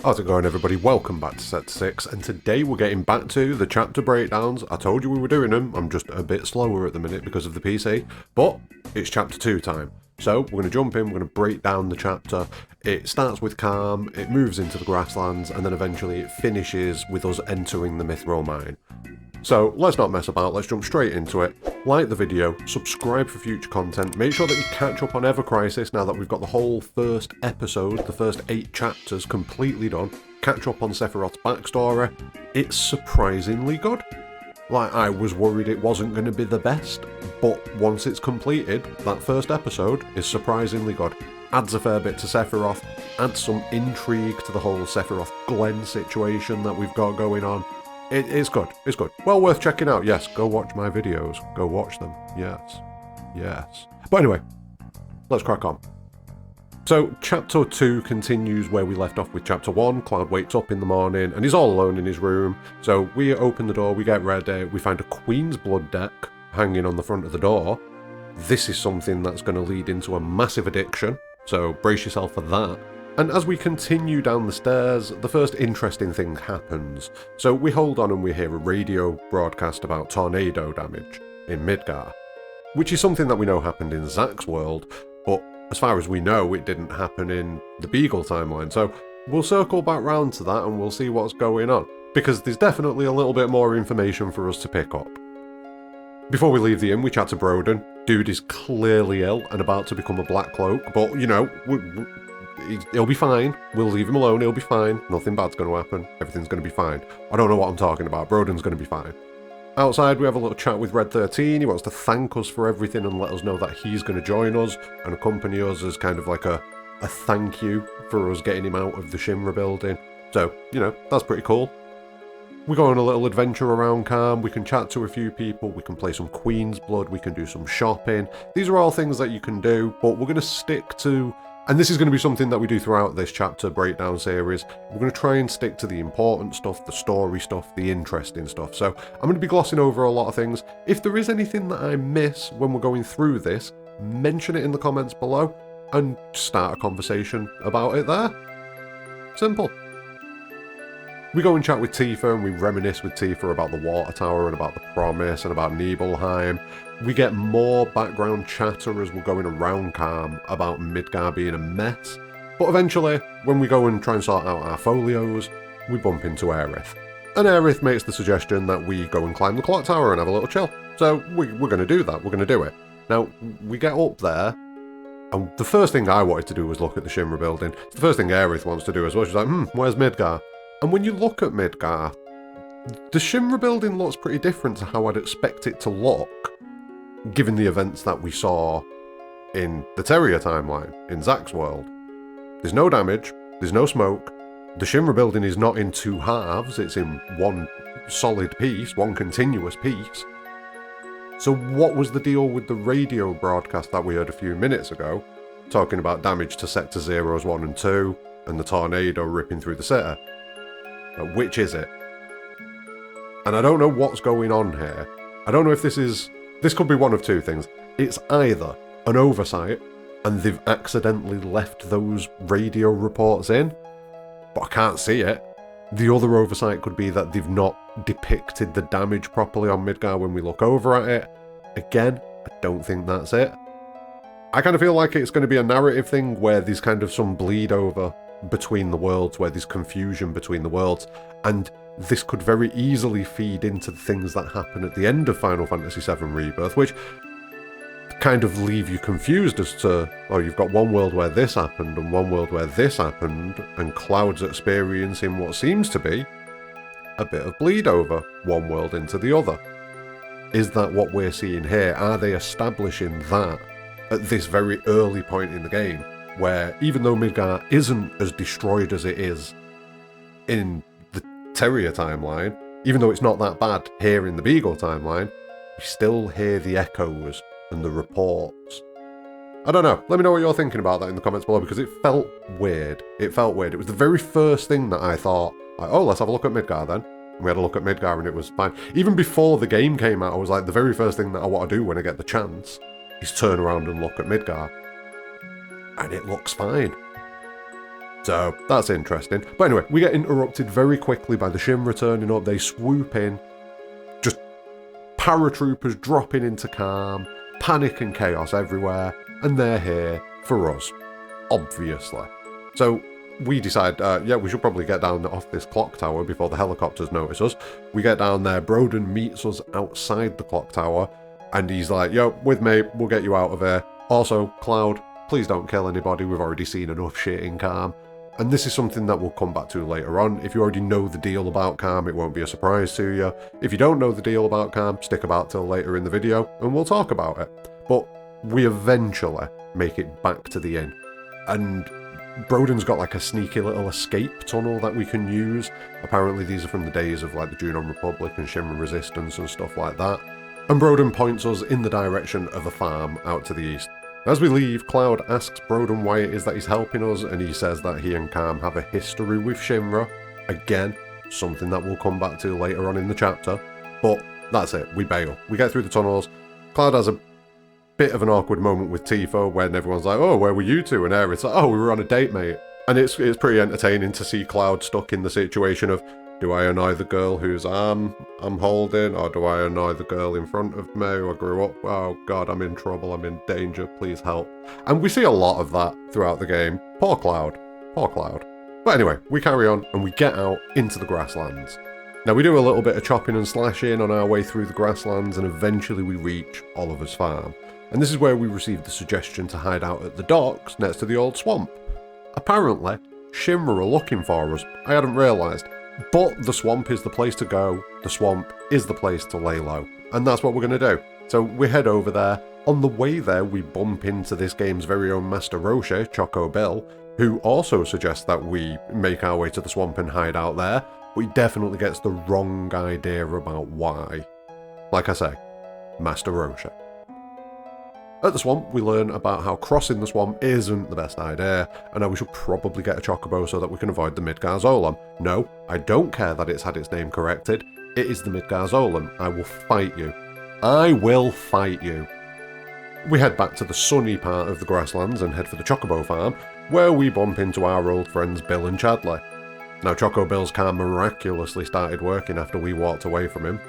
How's it going, everybody? Welcome back to Set 6, and today we're getting back to the chapter breakdowns. I told you we were doing them, I'm just a bit slower at the minute because of the PC, but it's chapter 2 time. So we're going to jump in, we're going to break down the chapter. It starts with Kalm, it moves into the grasslands, and then eventually it finishes with us entering the Mithril mine. So let's not mess about, let's jump straight into it. Like the video, subscribe for future content, make sure that you catch up on Ever Crisis now that we've got the whole first episode, the first 8 chapters completely done. Catch up on Sephiroth's backstory. It's surprisingly good. Like, I was worried it wasn't going to be the best, but once it's completed, that first episode is surprisingly good. Adds a fair bit to Sephiroth, adds some intrigue to the whole Sephiroth-Glenn situation that we've got going on. It's good, it's good. Well worth checking out, yes, go watch my videos. Go watch them, yes. Yes. But anyway, let's crack on. So, Chapter 2 continues where we left off with Chapter 1. Cloud wakes up in the morning, and he's all alone in his room. So, we open the door, we get ready, we find a Queen's Blood deck hanging on the front of the door. This is something that's going to lead into a massive addiction, so brace yourself for that. And as we continue down the stairs, the first interesting thing happens. So we hold on and we hear a radio broadcast about tornado damage in Midgar, which is something that we know happened in Zack's world, but as far as we know, it didn't happen in the Beagle timeline. So we'll circle back round to that and we'll see what's going on, because there's definitely a little bit more information for us to pick up. Before we leave the inn, we chat to Broden. Dude is clearly ill and about to become a Black Cloak, but you know, he'll be fine. We'll leave him alone, he'll be fine. Nothing bad's going to happen. Everything's going to be fine. I don't know what I'm talking about. Broden's going to be fine. Outside, we have a little chat with Red 13. He wants to thank us for everything and let us know that he's going to join us and accompany us as kind of like a thank you for us getting him out of the Shinra building. So, you know, that's pretty cool. We go on a little adventure around Kalm, we can chat to a few people, we can play some Queen's Blood, we can do some shopping. These are all things that you can do, but we're going to stick to, and this is going to be something that we do throughout this chapter breakdown series, we're going to try and stick to the important stuff, the story stuff, the interesting stuff. So I'm going to be glossing over a lot of things. If there is anything that I miss when we're going through this, mention it in the comments below and start a conversation about it there. Simple. We go and chat with Tifa and we reminisce with Tifa about the water tower and about the promise and about Nibelheim. We get more background chatter as we're going around Kalm about Midgar being a mess. But eventually, when we go and try and sort out our folios, we bump into Aerith. And Aerith makes the suggestion that we go and climb the clock tower and have a little chill. So we're going to do that, we're going to do it. Now, we get up there, and the first thing I wanted to do was look at the Shinra building. It's the first thing Aerith wants to do as well. She's like, where's Midgar? And when you look at Midgar, the Shinra building looks pretty different to how I'd expect it to look, given the events that we saw in the Terrier timeline, in Zack's world. There's no damage, there's no smoke, the Shinra building is not in 2 halves, it's in one solid piece, one continuous piece. So what was the deal with the radio broadcast that we heard a few minutes ago, talking about damage to Sector Zeros 1 and 2, and the tornado ripping through the city? Which is it? And I don't know what's going on here. I don't know if this could be one of 2 things. It's either an oversight and they've accidentally left those radio reports in, but I can't see it. The other oversight could be that they've not depicted the damage properly on Midgar when we look over at it. Again, I don't think that's it. I kind of feel like it's going to be a narrative thing where there's kind of some bleed over between the worlds, where there's confusion between the worlds, and this could very easily feed into the things that happen at the end of Final Fantasy VII Rebirth, which kind of leave you confused as to, oh, you've got one world where this happened and one world where this happened, and Cloud's experiencing what seems to be a bit of bleed over one world into the other. Is that what we're seeing here? Are they establishing that at this very early point in the game, where even though Midgar isn't as destroyed as it is in the Terrier timeline, even though it's not that bad here in the Beagle timeline, we still hear the echoes and the reports. I don't know, let me know what you're thinking about that in the comments below, because it felt weird. It felt weird. It was the very first thing that I thought, like, oh, let's have a look at Midgar then. And we had a look at Midgar and it was fine. Even before the game came out, I was like, the very first thing that I want to do when I get the chance is turn around and look at Midgar. And it looks fine. So that's interesting. But anyway, we get interrupted very quickly by the Shinra turning up. They swoop in, just paratroopers dropping into Kalm, panic and chaos everywhere, and they're here for us, obviously. So we decide, yeah, we should probably get down off this clock tower before the helicopters notice us. We get down there, Broden meets us outside the clock tower, and he's like, yo, with me, we'll get you out of here. Also, Cloud, please don't kill anybody, we've already seen enough shit in Kalm. And this is something that we'll come back to later on. If you already know the deal about Kalm, it won't be a surprise to you. If you don't know the deal about Kalm, stick about till later in the video, and we'll talk about it. But we eventually make it back to the inn. And Broden's got like a sneaky little escape tunnel that we can use. Apparently these are from the days of like the Junon Republic and Shinra Resistance and stuff like that. And Broden points us in the direction of a farm out to the east. As we leave, Cloud asks Broden why it is that he's helping us, and he says that he and Kalm have a history with Shinra. Again, something that we'll come back to later on in the chapter. But that's it, we bail. We get through the tunnels. Cloud has a bit of an awkward moment with Tifo when everyone's like, oh, where were you two? And Aerith's like, oh, we were on a date, mate. And it's pretty entertaining to see Cloud stuck in the situation of, do I annoy the girl whose arm I'm holding, or do I annoy the girl in front of me who I grew up? Oh god, I'm in trouble, I'm in danger, please help. And we see a lot of that throughout the game. Poor Cloud. Poor Cloud. But anyway, we carry on and we get out into the grasslands. Now we do a little bit of chopping and slashing on our way through the grasslands, and eventually we reach Oliver's farm. And this is where we receive the suggestion to hide out at the docks next to the old swamp. Apparently, Shinra are looking for us. I hadn't realised. But the swamp is the place to go, the swamp is the place to lay low, and that's what we're going to do. So we head over there. On the way there, we bump into this game's very own Master Roshi, Choco Bill, who also suggests that we make our way to the swamp and hide out there, but he definitely gets the wrong idea about why. Like I say, Master Roshi. At the swamp, we learn about how crossing the swamp isn't the best idea, and how we should probably get a chocobo so that we can avoid the Midgar Zolan. No, I don't care that it's had its name corrected. It is the Midgar Zolan. I will fight you. I will fight you. We head back to the sunny part of the grasslands and head for the Chocobo farm, where we bump into our old friends Bill and Chadley. Now, Choco Bill's car miraculously started working after we walked away from him.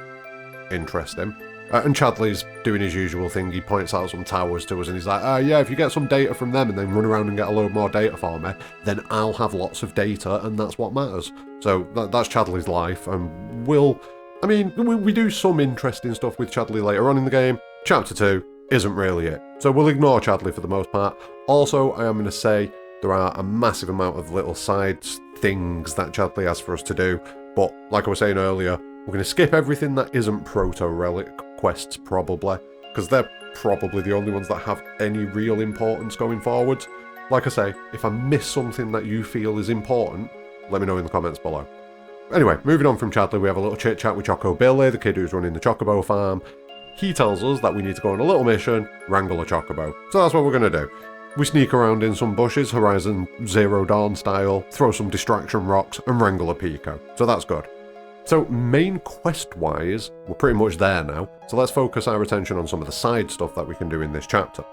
Interesting. And Chadley's doing his usual thing. He points out some towers to us and he's like, yeah, if you get some data from them and then run around and get a load more data for me, then I'll have lots of data and that's what matters. So that's Chadley's life, and we do some interesting stuff with Chadley later on in the game. Chapter 2 isn't really it. So we'll ignore Chadley for the most part. Also, I am going to say there are a massive amount of little side things that Chadley has for us to do, but like I was saying earlier, we're going to skip everything that isn't Proto relic quests probably, because they're probably the only ones that have any real importance going forwards. Like I say, if I miss something that you feel is important, let me know in the comments below. Anyway, moving on from Chadley, we have a little chit chat with Choco Billy, the kid who's running the Chocobo farm. He tells us that we need to go on a little mission, wrangle a Chocobo. So that's what we're going to do. We sneak around in some bushes, Horizon Zero Dawn style, throw some distraction rocks, and wrangle a Pico. So that's good. So main quest-wise, we're pretty much there now, so let's focus our attention on some of the side stuff that we can do in this chapter.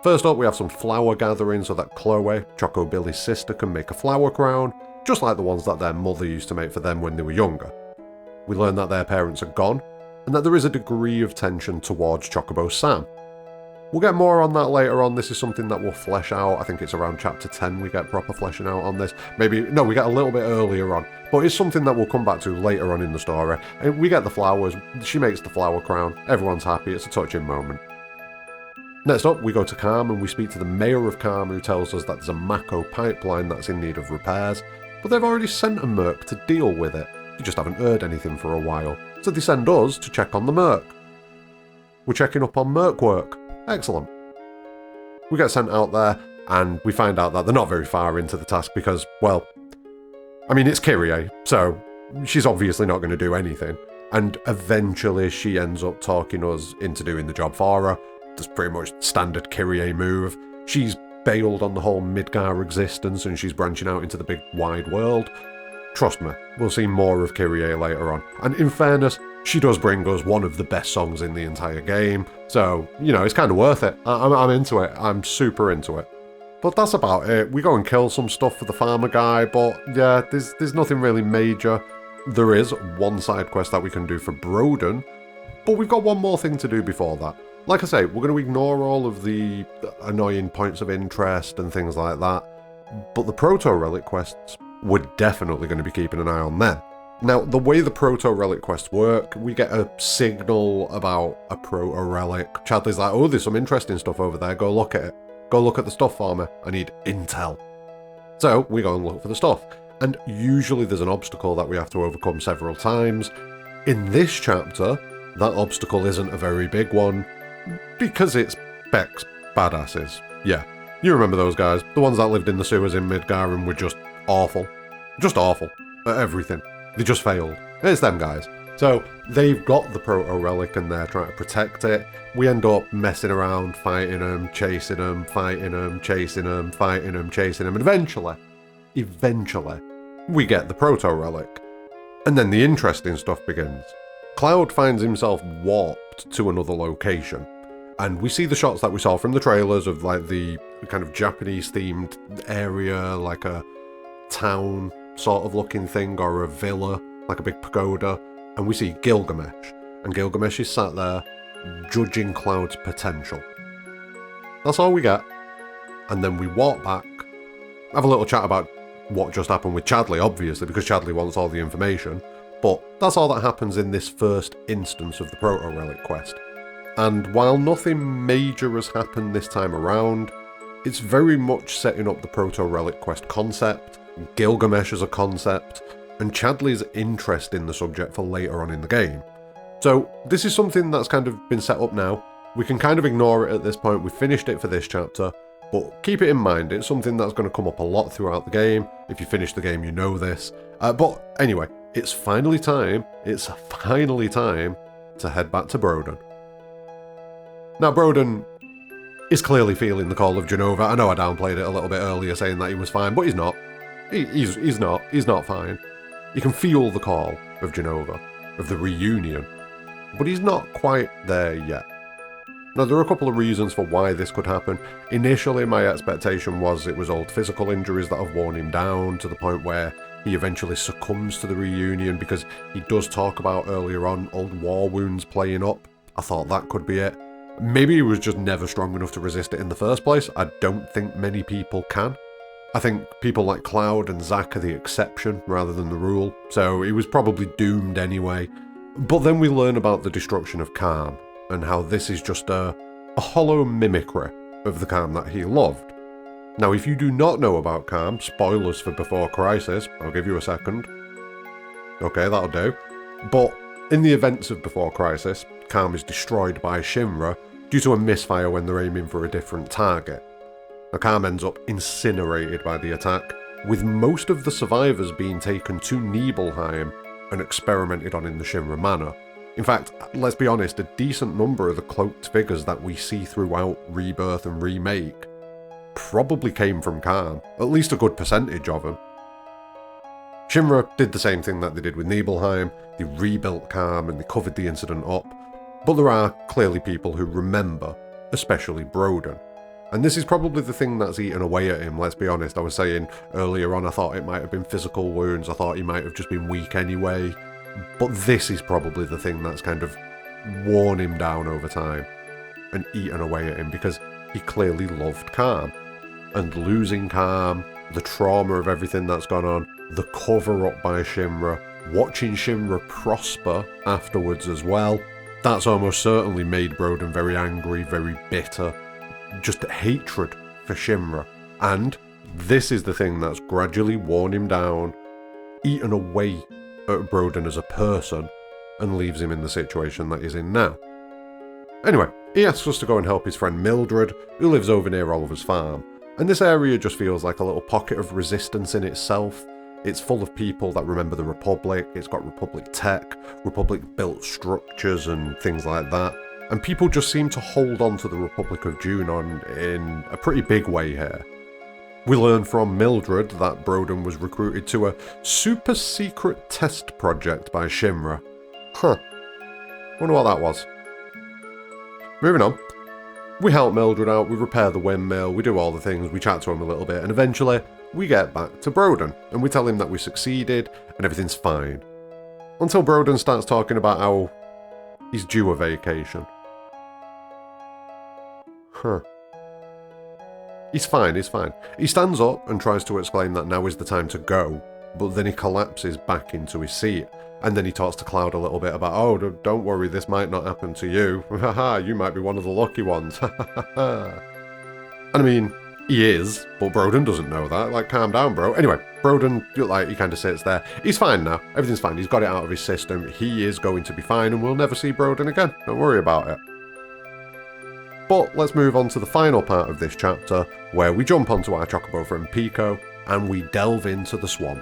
First up, we have some flower gathering so that Chloe, Choco Billy's sister, can make a flower crown, just like the ones that their mother used to make for them when they were younger. We learn that their parents are gone, and that there is a degree of tension towards Chocobo Sam. We'll get more on that later on. This is something that we'll flesh out. I think it's around chapter 10 we get proper fleshing out on this. Maybe, no, we get a little bit earlier on. But it's something that we'll come back to later on in the story. And we get the flowers, she makes the flower crown, everyone's happy, it's a touching moment. Next up, we go to Kalm and we speak to the mayor of Kalm, who tells us that there's a Mako pipeline that's in need of repairs, but they've already sent a Merc to deal with it. They just haven't heard anything for a while. So they send us to check on the Merc. We're checking up on Merc work. Excellent. We get sent out there, and we find out that they're not very far into the task because, well, it's Kyrie, so she's obviously not going to do anything. And eventually she ends up talking us into doing the job for her. That's pretty much standard Kyrie move. She's bailed on the whole Midgar existence and she's branching out into the big wide world. Trust me, we'll see more of Kyrie later on. And in fairness, she does bring us one of the best songs in the entire game, so, it's kind of worth it. I'm into it. I'm super into it. But that's about it. We go and kill some stuff for the farmer guy, but yeah, there's nothing really major. There is one side quest that we can do for Broden, but we've got one more thing to do before that. Like I say, we're going to ignore all of the annoying points of interest and things like that, but the Proto relic quests, we're definitely going to be keeping an eye on them. Now, the way the Proto relic quests work, we get a signal about a Proto relic. Chadley's like, oh, there's some interesting stuff over there, go look at it. Go look at the stuff for me, I need intel. So, we go and look for the stuff. And usually there's an obstacle that we have to overcome several times. In this chapter, that obstacle isn't a very big one, because it's Beck's badasses. Yeah, you remember those guys, the ones that lived in the sewers in Midgar and were just awful. Just awful at everything. They just failed. It's them guys. So they've got the Proto relic and they're trying to protect it. We end up messing around, fighting them, chasing them, fighting them, chasing them, fighting them, chasing them, and eventually, we get the Proto relic. And then the interesting stuff begins. Cloud finds himself warped to another location. And we see the shots that we saw from the trailers of like the kind of Japanese themed area, like a town sort of looking thing, or a villa, like a big pagoda. And we see Gilgamesh. And Gilgamesh is sat there judging Cloud's potential. That's all we get. And then we walk back, have a little chat about what just happened with Chadley, obviously, because Chadley wants all the information. But that's all that happens in this first instance of the Proto relic quest. And while nothing major has happened this time around, it's very much setting up the Proto relic quest concept, Gilgamesh as a concept, and Chadley's interest in the subject for later on in the game. So this is something that's kind of been set up now. We can kind of ignore it at this point, we've finished it for this chapter, but keep it in mind, it's something that's going to come up a lot throughout the game. If you finish the game, you know this. But anyway, it's finally time to head back to Broden. Now, Broden is clearly feeling the call of Jenova. I know I downplayed it a little bit earlier saying that he was fine, but he's not. He's not fine. You can feel the call of Jenova, of the reunion, but he's not quite there yet. Now, there are a couple of reasons for why this could happen. Initially, my expectation was it was old physical injuries that have worn him down to the point where he eventually succumbs to the reunion, because he does talk about earlier on old war wounds playing up. I thought that could be it. Maybe he was just never strong enough to resist it in the first place. I don't think many people can. I think people like Cloud and Zack are the exception rather than the rule, so he was probably doomed anyway. But then we learn about the destruction of Kalm, and how this is just a hollow mimicry of the Kalm that he loved. Now, if you do not know about Kalm, spoilers for Before Crisis, I'll give you a second. Okay, that'll do. But in the events of Before Crisis, Kalm is destroyed by Shinra due to a misfire when they're aiming for a different target. Now, Kalm ends up incinerated by the attack, with most of the survivors being taken to Nibelheim and experimented on in the Shinra manner. In fact, let's be honest, a decent number of the cloaked figures that we see throughout Rebirth and Remake probably came from Kalm, at least a good percentage of them. Shinra did the same thing that they did with Nibelheim, they rebuilt Kalm and they covered the incident up, but there are clearly people who remember, especially Broden. And this is probably the thing that's eaten away at him, let's be honest. I was saying earlier on I thought it might have been physical wounds, I thought he might have just been weak anyway, but this is probably the thing that's kind of worn him down over time and eaten away at him, because he clearly loved Kalm. And losing Kalm, the trauma of everything that's gone on, the cover-up by Shinra, watching Shinra prosper afterwards as well, that's almost certainly made Broden very angry, very bitter, just hatred for Shinra. And this is the thing that's gradually worn him down, eaten away at Broden as a person, and leaves him in the situation that he's in now. Anyway, he asks us to go and help his friend Mildred, who lives over near Oliver's farm, and this area just feels like a little pocket of resistance in itself. It's full of people that remember the Republic, it's got Republic tech, Republic-built structures and things like that, and people just seem to hold on to the Republic of Junon in a pretty big way here. We learn from Mildred that Broden was recruited to a super-secret test project by Shinra. Wonder what that was. Moving on. We help Mildred out, we repair the windmill, we do all the things, we chat to him a little bit, and eventually we get back to Broden, and we tell him that we succeeded and everything's fine. Until Broden starts talking about how he's due a vacation. Huh. He's fine, he's fine. He stands up and tries to explain that now is the time to go, but then he collapses back into his seat. And then he talks to Cloud a little bit about, oh, don't worry, this might not happen to you. Haha, you might be one of the lucky ones. And I mean, he is, but Broden doesn't know that. Like, calm down, bro. Anyway, Broden, like, he kind of sits there. He's fine now. Everything's fine. He's got it out of his system. He is going to be fine, and we'll never see Broden again. Don't worry about it. But let's move on to the final part of this chapter, where we jump onto our chocobo friend Pico, and we delve into the swamp.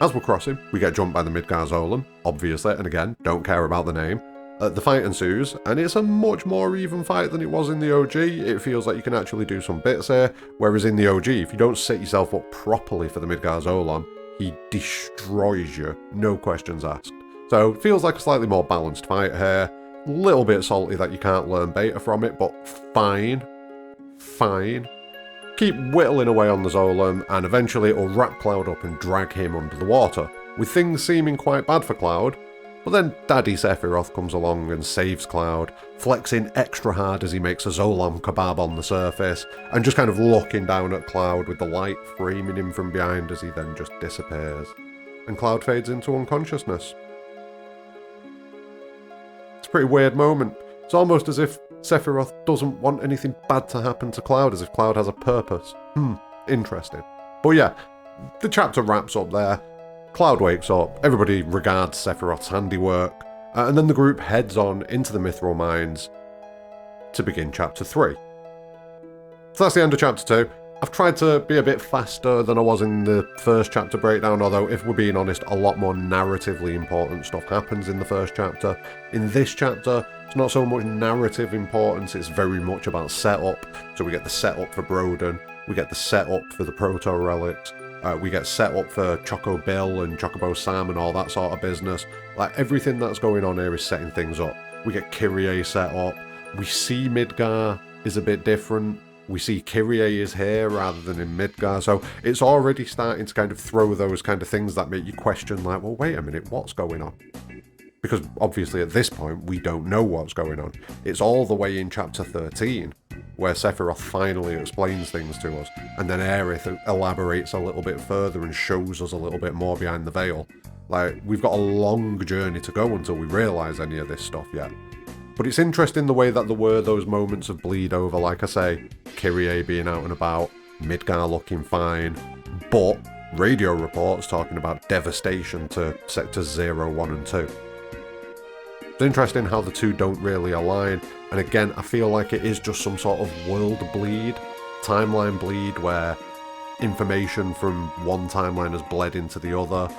As we're crossing, we get jumped by the Midgar Zolan, obviously, and again, don't care about the name. The fight ensues, and it's a much more even fight than it was in the OG. It feels like you can actually do some bits here, whereas in the OG, if you don't set yourself up properly for the Midgar Zolan, he destroys you, no questions asked. So it feels like a slightly more balanced fight here. A little bit salty that you can't learn beta from it, but fine. Fine. Keep whittling away on the Zolan, and eventually it'll wrap Cloud up and drag him under the water, with things seeming quite bad for Cloud. But then Daddy Sephiroth comes along and saves Cloud, flexing extra hard as he makes a Zolan kebab on the surface, and just kind of looking down at Cloud with the light framing him from behind as he then just disappears. And Cloud fades into unconsciousness. It's a pretty weird moment. It's almost as if Sephiroth doesn't want anything bad to happen to Cloud, as if Cloud has a purpose. Interesting. But yeah, the chapter wraps up there. Cloud wakes up, everybody regards Sephiroth's handiwork, and then the group heads on into the Mithril Mines to begin chapter 3. So that's the end of chapter 2. I've tried to be a bit faster than I was in the first chapter breakdown, although if we're being honest, a lot more narratively important stuff happens in the first chapter. In this chapter, it's not so much narrative importance, it's very much about setup. So we get the setup for Broden, we get the setup for the Proto relics, we get set up for Choco Bill and Chocobo Sam and all that sort of business. Like, everything that's going on here is setting things up. We get Kyrie set up, we see Midgar is a bit different, we see Kyrie is here rather than in Midgar, so it's already starting to kind of throw those kind of things that make you question, like, well, wait a minute, what's going on? Because obviously at this point, we don't know what's going on. It's all the way in chapter 13, where Sephiroth finally explains things to us, and then Aerith elaborates a little bit further and shows us a little bit more behind the veil. Like, we've got a long journey to go until we realise any of this stuff yet. But it's interesting the way that there were those moments of bleed over, like I say, Kyrie being out and about, Midgar looking fine, but radio reports talking about devastation to sectors 0, 1 and 2. It's interesting how the two don't really align, and again, I feel like it is just some sort of world bleed, timeline bleed, where information from one timeline has bled into the other.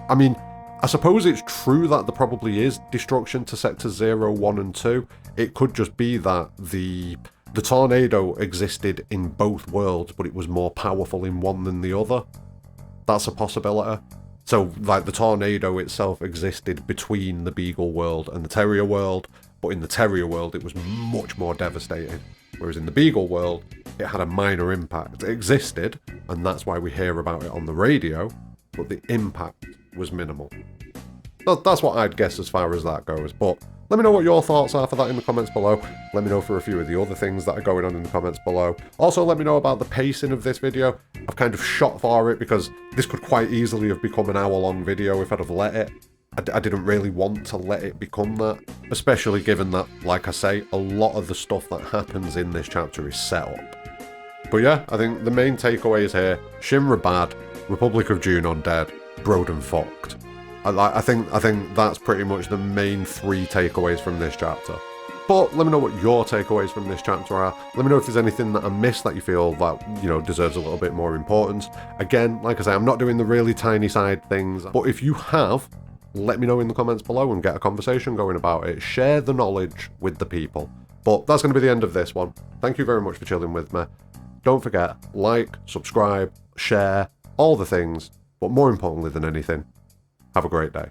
I mean, I suppose it's true that there probably is destruction to sectors 0, 1 and 2. It could just be that the tornado existed in both worlds, but it was more powerful in one than the other. That's a possibility. So, like, the tornado itself existed between the Beagle world and the Terrier world, but in the Terrier world it was much more devastating. Whereas in the Beagle world, it had a minor impact. It existed, and that's why we hear about it on the radio, but the impact was minimal. That's what I'd guess as far as that goes, but let me know what your thoughts are for that in the comments below. Let me know for a few of the other things that are going on in the comments below. Also, let me know about the pacing of this video. I've kind of shot for it because this could quite easily have become an hour-long video if I'd have let it. I didn't really want to let it become that, especially given that, like I say, a lot of the stuff that happens in this chapter is set up. But yeah, I think the main takeaways here: Shinra bad, Republic of June undead, Broden fucked. I think that's pretty much the main 3 takeaways from this chapter. But let me know what your takeaways from this chapter are. Let me know if there's anything that I missed that you feel that, you know, deserves a little bit more importance. Again, like I say, I'm not doing the really tiny side things, but if you have, let me know in the comments below and get a conversation going about it. Share the knowledge with the people. But that's going to be the end of this one. Thank you very much for chilling with me. Don't forget, like, subscribe, share, all the things, but more importantly than anything, have a great day.